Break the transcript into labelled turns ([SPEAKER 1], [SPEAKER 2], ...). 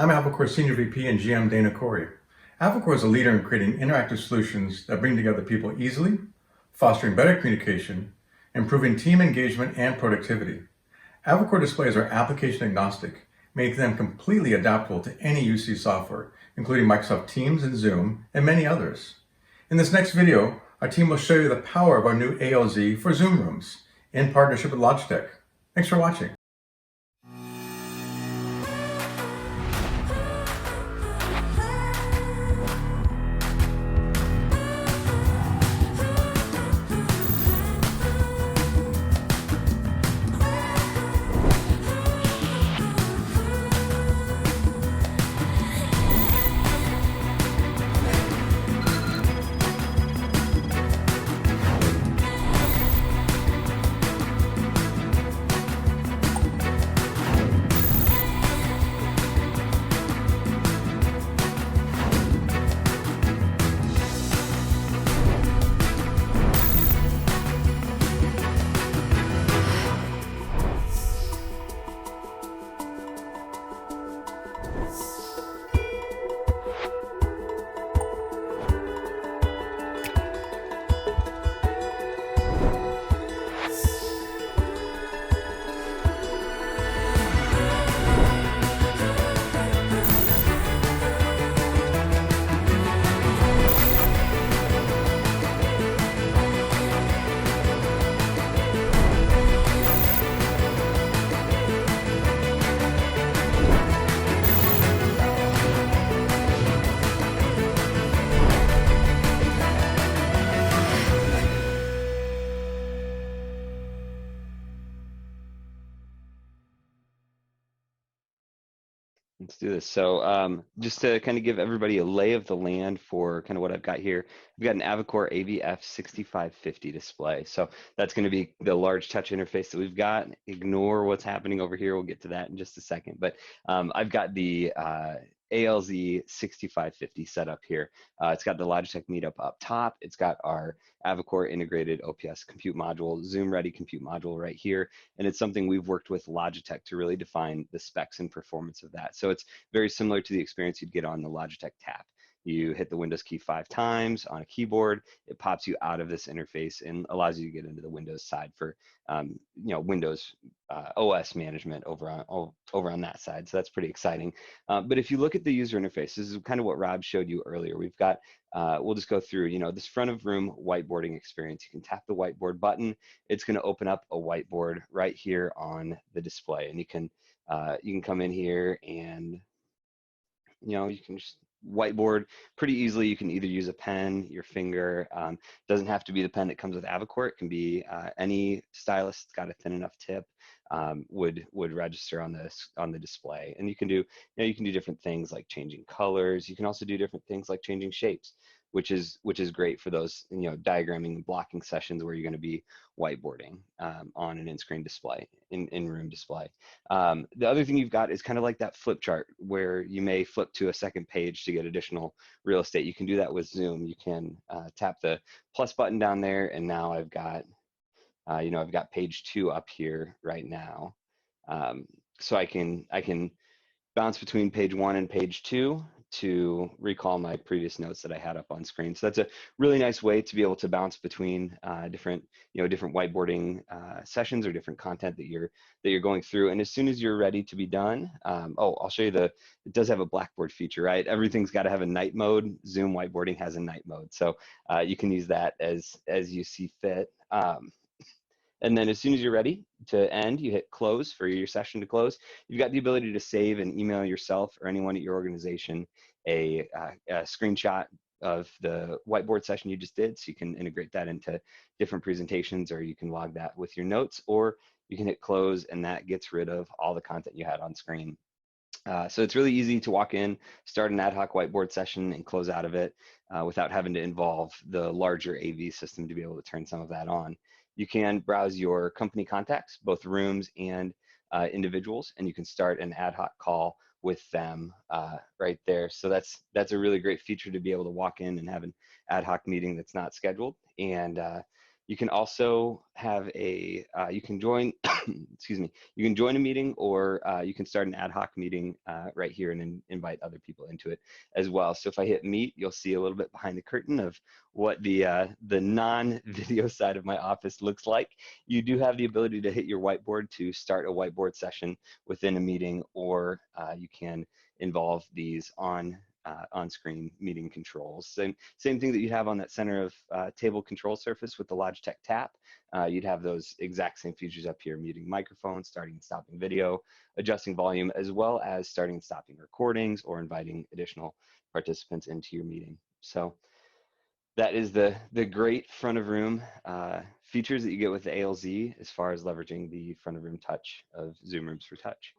[SPEAKER 1] I'm Avocor Senior VP and GM Dana Corey. Avocor is a leader in creating interactive solutions that bring together people easily, fostering better communication, improving team engagement and productivity. Avocor displays are application agnostic, making them completely adaptable to any UC software, including Microsoft Teams and Zoom, and many others. In this next video, our team will show you the power of our new ALZ for Zoom rooms in partnership with Logitech. Thanks for watching.
[SPEAKER 2] Let's do this. So just to kind of give everybody a lay of the land for kind of what I've got here, I've got an Avocor AVF 6550 display. So that's going to be the large touch interface that we've got. Ignore what's happening over here. We'll get to that in just a second. But I've got the ALZ 6550 set up here. It's got the Logitech Meetup up top. It's got our Avocor integrated OPS compute module, Zoom ready compute module right here. And it's something we've worked with Logitech to really define the specs and performance of that. So it's very similar to the experience you'd get on the Logitech Tap. You hit the Windows key 5 times on a keyboard, it pops you out of this interface and allows you to get into the Windows side for Windows OS management over on that side. So that's pretty exciting. But if you look at the user interface, this is kind of what Rob showed you earlier. We've got, we'll just go through, this front of room whiteboarding experience. You can tap the whiteboard button. It's going to open up a whiteboard right here on the display, and you can come in here and you can just whiteboard pretty easily. You can either use a pen, your finger. Doesn't have to be the pen that comes with Avocor. It can be any stylus that's got a thin enough tip would register on the display. And you can do different things like changing colors. You can also do different things like changing shapes, which is great for those diagramming and blocking sessions where you're going to be whiteboarding on an in-screen display, in-room display. The other thing you've got is kind of like that flip chart where you may flip to a second page to get additional real estate. You can do that with Zoom. You can tap the plus button down there, and now I've got I've got page 2 up here right now. So I can bounce between page 1 and page 2 to recall my previous notes that I had up on screen. So that's a really nice way to be able to bounce between different whiteboarding sessions or different content that you're going through. And as soon as you're ready to be done, I'll show you it does have a Blackboard feature, right? Everything's got to have a night mode. Zoom whiteboarding has a night mode, so you can use that as you see fit. And then as soon as you're ready to end, you hit close for your session to close. You've got the ability to save and email yourself or anyone at your organization a screenshot of the whiteboard session you just did, so you can integrate that into different presentations, or you can log that with your notes, or you can hit close and that gets rid of all the content you had on screen. So it's really easy to walk in, start an ad hoc whiteboard session and close out of it without having to involve the larger AV system to be able to turn some of that on. You can browse your company contacts, both rooms and individuals, and you can start an ad hoc call with them right there. So that's a really great feature to be able to walk in and have an ad hoc meeting that's not scheduled, and You can also have you can join, excuse me, you can join a meeting, or you can start an ad hoc meeting right here and invite other people into it as well. So if I hit meet, you'll see a little bit behind the curtain of what the non-video side of my office looks like. You do have the ability to hit your whiteboard to start a whiteboard session within a meeting, or you can involve these on-screen meeting controls. Same thing that you have on that center of table control surface with the Logitech Tap. You'd have those exact same features up here: muting microphones, starting and stopping video, adjusting volume, as well as starting and stopping recordings or inviting additional participants into your meeting. So that is the great front of room features that you get with the ALZ as far as leveraging the front of room touch of Zoom Rooms for Touch.